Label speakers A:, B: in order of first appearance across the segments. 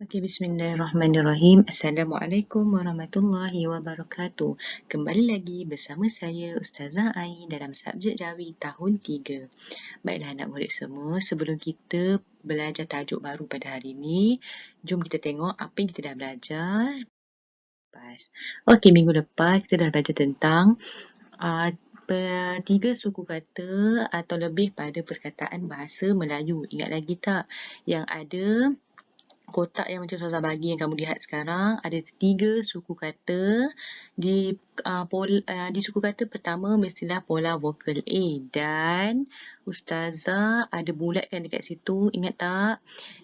A: Okey, bismillahirrahmanirrahim. Assalamualaikum warahmatullahi wabarakatuh. Kembali lagi bersama saya Ustazah Ain dalam subjek Jawi tahun 3. Baiklah anak murid semua, sebelum kita belajar tajuk baru pada hari ini, jom kita tengok apa yang kita dah belajar. Okey, minggu lepas kita dah belajar tentang 3 suku kata atau lebih pada perkataan bahasa Melayu. Ingat lagi tak yang ada kotak yang macam Ustazah bagi yang kamu lihat sekarang, ada 3 suku kata. Di suku kata pertama mestilah pola vokal A, dan Ustazah ada bulatkan dekat situ, ingat tak?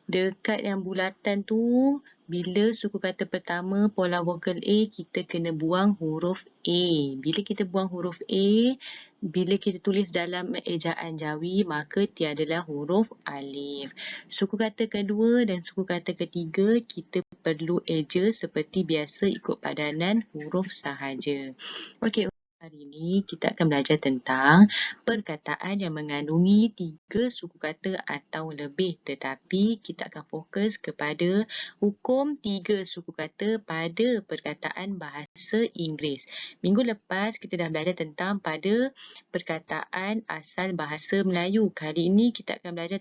A: Dekat yang bulatan tu, bila suku kata pertama pola vokal A, kita kena buang huruf A. Bila kita buang huruf A, bila kita tulis dalam ejaan Jawi, maka tiadalah huruf alif. Suku kata kedua dan suku kata ketiga, kita perlu eja seperti biasa ikut padanan huruf sahaja. Okey, hari ini kita akan belajar tentang perkataan yang mengandungi 3 suku kata atau lebih, tetapi kita akan fokus kepada hukum 3 suku kata pada perkataan bahasa Inggeris. Minggu lepas kita dah belajar tentang pada perkataan asal bahasa Melayu. Kali ini kita akan belajar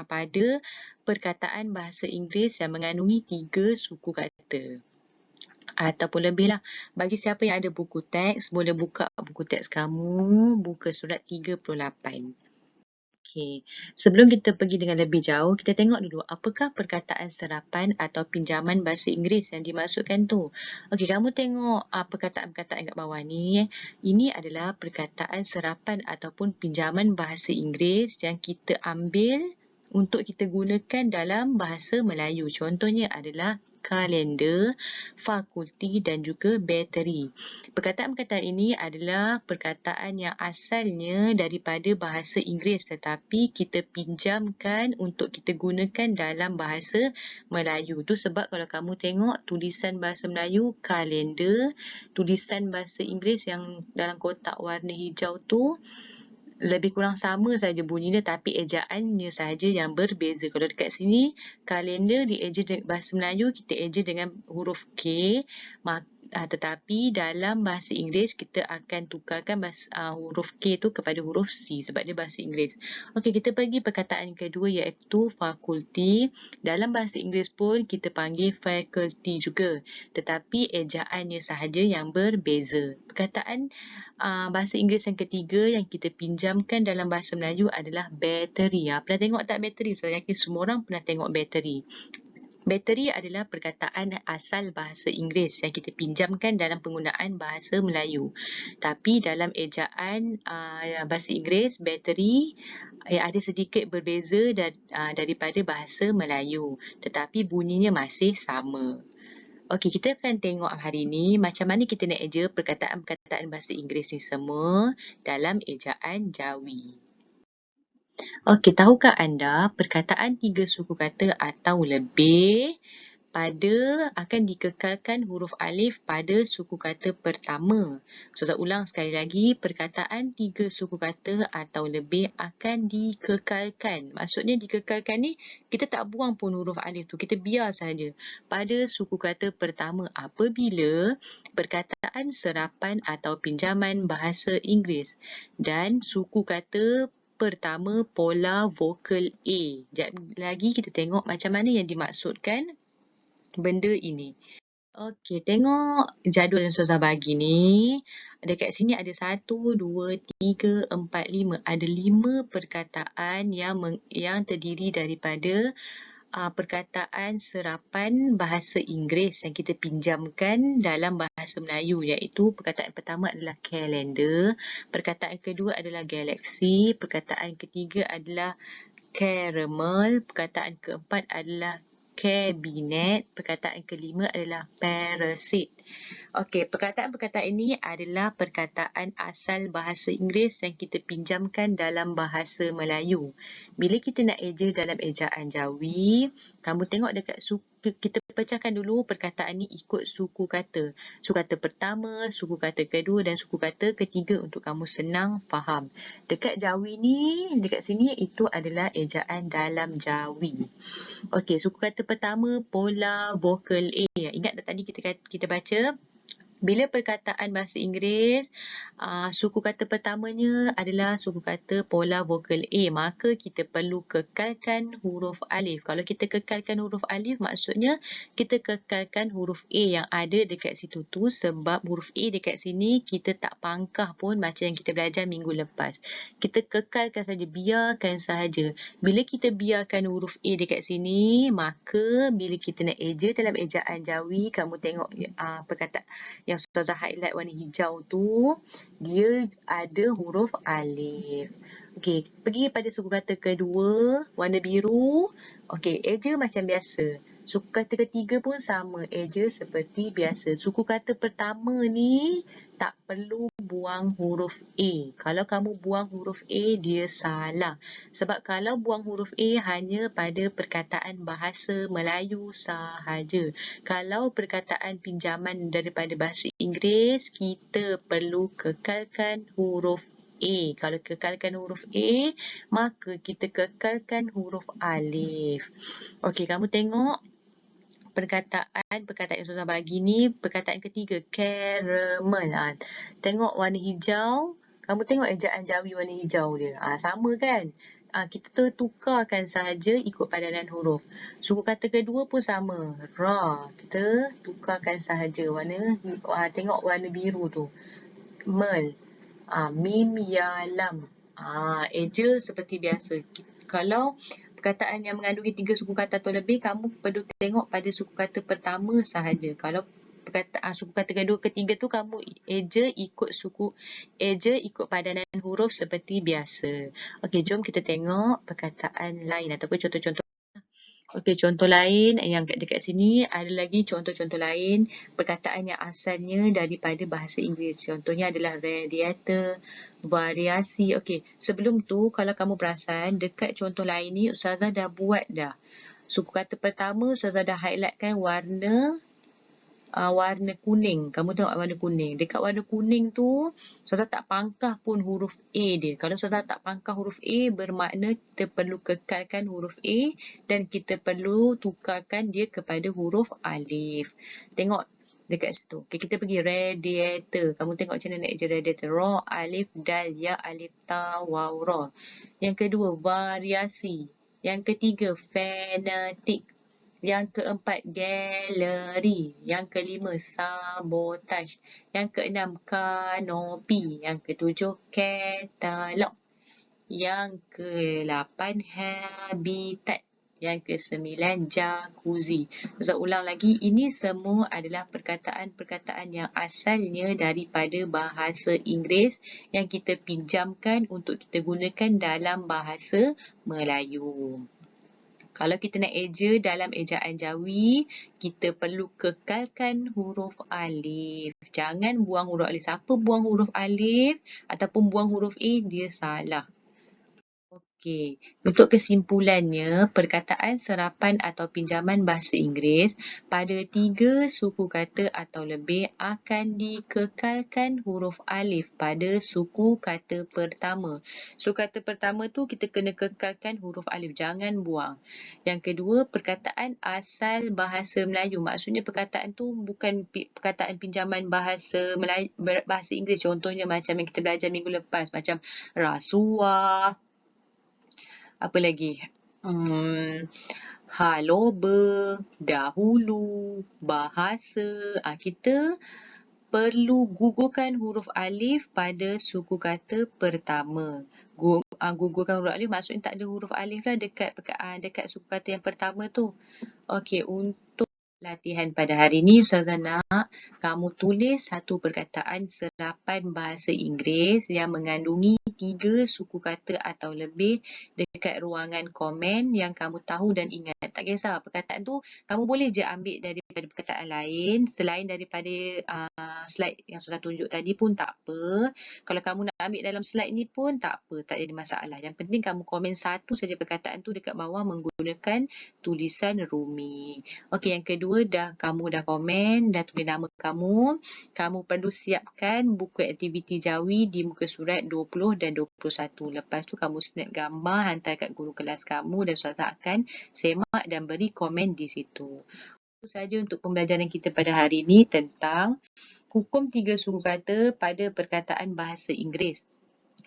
A: pada perkataan bahasa Inggeris yang mengandungi 3 suku kata ataupun lebih lah. Bagi siapa yang ada buku teks, boleh buka buku teks kamu, buka surat 38. Okey, sebelum kita pergi dengan lebih jauh, kita tengok dulu apakah perkataan serapan atau pinjaman bahasa Inggeris yang dimaksudkan tu. Okey, kamu tengok perkataan-perkataan kat bawah ni. Ini adalah perkataan serapan ataupun pinjaman bahasa Inggeris yang kita ambil untuk kita gunakan dalam bahasa Melayu. Contohnya adalah kalender, fakulti dan juga bateri. Perkataan-perkataan ini adalah perkataan yang asalnya daripada bahasa Inggeris, tetapi kita pinjamkan untuk kita gunakan dalam bahasa Melayu. Tu sebab kalau kamu tengok tulisan bahasa Melayu kalender, tulisan bahasa Inggeris yang dalam kotak warna hijau tu lebih kurang sama saja bunyinya, tapi ejaannya sahaja yang berbeza. Kalau dekat sini kalender dieja dengan bahasa Melayu, kita eja dengan huruf K, tetapi dalam bahasa Inggeris kita akan tukarkan huruf K tu kepada huruf C sebab dia bahasa Inggeris. Okey, kita pergi perkataan kedua iaitu fakulti. Dalam bahasa Inggeris pun kita panggil faculty juga, tetapi ejaannya sahaja yang berbeza. Perkataan bahasa Inggeris yang ketiga yang kita pinjamkan dalam bahasa Melayu adalah bateri. Pernah tengok tak bateri? Saya yakin semua orang pernah tengok bateri. Bateri adalah perkataan asal bahasa Inggeris yang kita pinjamkan dalam penggunaan bahasa Melayu. Tapi dalam ejaan bahasa Inggeris, bateri ada sedikit berbeza daripada bahasa Melayu. Tetapi bunyinya masih sama. Okey, kita akan tengok hari ini macam mana kita nak eja perkataan-perkataan bahasa Inggeris ni semua dalam ejaan Jawi. Okey, tahukah anda perkataan 3 suku kata atau lebih akan dikekalkan huruf alif pada suku kata pertama. Saya ulang sekali lagi, perkataan 3 suku kata atau lebih akan dikekalkan. Maksudnya dikekalkan ni, kita tak buang pun huruf alif tu, kita biar saja pada suku kata pertama apabila perkataan serapan atau pinjaman bahasa Inggeris dan suku kata pertama pola vokal A. Sekejap lagi kita tengok macam mana yang dimaksudkan benda ini. Okey, tengok jadual yang Ustazah bagi ni. Dekat sini ada 1, 2, 3, 4, 5. Ada 5 perkataan yang terdiri daripada perkataan serapan bahasa Inggeris yang kita pinjamkan dalam bahasa Melayu, iaitu perkataan pertama adalah kalender, perkataan kedua adalah galaksi, perkataan ketiga adalah caramel, perkataan keempat adalah kabinet, perkataan kelima adalah parasit. Okey, perkataan-perkataan ini adalah perkataan asal bahasa Inggeris yang kita pinjamkan dalam bahasa Melayu. Bila kita nak eja dalam ejaan Jawi, kamu tengok dekat kita pecahkan dulu perkataan ni ikut suku kata. Suku kata pertama, suku kata kedua dan suku kata ketiga untuk kamu senang faham. Dekat Jawi ni, dekat sini itu adalah ejaan dalam Jawi. Okey, suku kata pertama pola vokal A. Ingat tak tadi kita baca? Bila perkataan bahasa Inggeris, suku kata pertamanya adalah suku kata pola vokal A, maka kita perlu kekalkan huruf alif. Kalau kita kekalkan huruf alif, maksudnya kita kekalkan huruf A yang ada dekat situ tu, sebab huruf A dekat sini kita tak pangkah pun macam yang kita belajar minggu lepas. Kita kekalkan saja, biarkan sahaja. Bila kita biarkan huruf A dekat sini, maka bila kita nak eja dalam ejaan Jawi, kamu tengok perkataan yang Ustazah highlight warna hijau tu, dia ada huruf alif. Okey, pergi pada suku kata kedua, warna biru. Okey, eja macam biasa. Suku kata ketiga pun sama, eja seperti biasa. Suku kata pertama ni tak perlu buang huruf A. Kalau kamu buang huruf A, dia salah. Sebab kalau buang huruf A hanya pada perkataan bahasa Melayu sahaja. Kalau perkataan pinjaman daripada bahasa Inggeris, kita perlu kekalkan huruf A. Kalau kekalkan huruf A, maka kita kekalkan huruf alif. Okey, kamu tengok perkataan yang Ustazah bagi ni, perkataan ketiga, caramel. Tengok warna hijau, kamu tengok ejaan Jawi warna hijau dia. Sama kan? Kita tukarkan sahaja ikut padanan huruf. Suku kata kedua pun sama, ra. Kita tukarkan sahaja warna, tengok warna biru tu, mel. Mim, ya, lam. Eja seperti biasa. Kalau perkataan yang mengandungi 3 suku kata atau lebih, kamu perlu tengok pada suku kata pertama sahaja. Kalau suku kata kedua, ketiga tu kamu eja ikut padanan huruf seperti biasa. Okey, jom kita tengok perkataan lain ataupun contoh-contoh. Okey, contoh lain yang dekat sini ada lagi contoh-contoh lain perkataan yang asalnya daripada bahasa Inggeris. Contohnya adalah radiator, variasi. Okey, sebelum tu kalau kamu perasan dekat contoh lain ni Ustazah dah buat dah. Suku kata pertama Ustazah dah highlightkan warna kuning. Kamu tengok warna kuning. Dekat warna kuning tu, Ustazah tak pangkah pun huruf A dia. Kalau Ustazah tak pangkah huruf A, bermakna kita perlu kekalkan huruf A dan kita perlu tukarkan dia kepada huruf alif. Tengok dekat situ. Okay, kita pergi radiator. Kamu tengok macam mana nak eja radiator. Ra, alif, dal, ya, alif, ta, waw, ra. Yang kedua, variasi. Yang ketiga, fanatik. Yang keempat, galeri. Yang kelima, sabotage. Yang keenam, kanopi. Yang ketujuh, katalog. Yang ke-8, habitat. Yang ke-9, jacuzzi. Saya ulang lagi, ini semua adalah perkataan-perkataan yang asalnya daripada bahasa Inggeris yang kita pinjamkan untuk kita gunakan dalam bahasa Melayu. Kalau kita nak eja dalam ejaan Jawi, kita perlu kekalkan huruf alif. Jangan buang huruf alif. Siapa buang huruf alif ataupun buang huruf A, dia salah. Okey, untuk kesimpulannya, perkataan serapan atau pinjaman bahasa Inggeris pada 3 suku kata atau lebih akan dikekalkan huruf alif pada suku kata pertama. Suku kata pertama tu kita kena kekalkan huruf alif, jangan buang. Yang kedua, perkataan asal bahasa Melayu. Maksudnya perkataan tu bukan perkataan pinjaman bahasa Melayu, bahasa Inggeris. Contohnya macam yang kita belajar minggu lepas, macam rasuah. Apa lagi? Haloba, dahulu, bahasa. Kita perlu gugurkan huruf alif pada suku kata pertama. Gugurkan huruf alif maksudnya tak ada huruf alif lah dekat suku kata yang pertama tu. Okey, untuk latihan pada hari ni Ustazah nak kamu tulis satu perkataan serapan bahasa Inggeris yang mengandungi 3 suku kata atau lebih dekat ruangan komen yang kamu tahu dan ingat. Tak kisah perkataan tu kamu boleh je ambil dari daripada perkataan lain selain daripada slide yang Ustazah tunjuk tadi pun tak apa. Kalau kamu nak ambil dalam slide ni pun tak apa, tak jadi masalah. Yang penting kamu komen satu saja perkataan tu dekat bawah menggunakan tulisan Rumi. Okey, yang kedua kamu dah komen, dah tulis nama kamu. Kamu perlu siapkan buku aktiviti Jawi di muka surat 20 dan 21. Lepas tu kamu snap gambar, hantar kat guru kelas kamu dan Ustazah akan semak dan beri komen di situ. Itu saja untuk pembelajaran kita pada hari ini tentang hukum 3 suku kata pada perkataan bahasa Inggeris.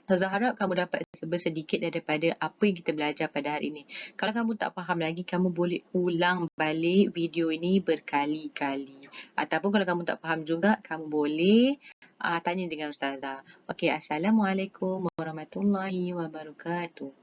A: Ustazah harap kamu dapat sedikit daripada apa yang kita belajar pada hari ini. Kalau kamu tak faham lagi, kamu boleh ulang balik video ini berkali-kali. Ataupun kalau kamu tak faham juga, kamu boleh tanya dengan Ustazah. Okey, Assalamualaikum warahmatullahi wabarakatuh.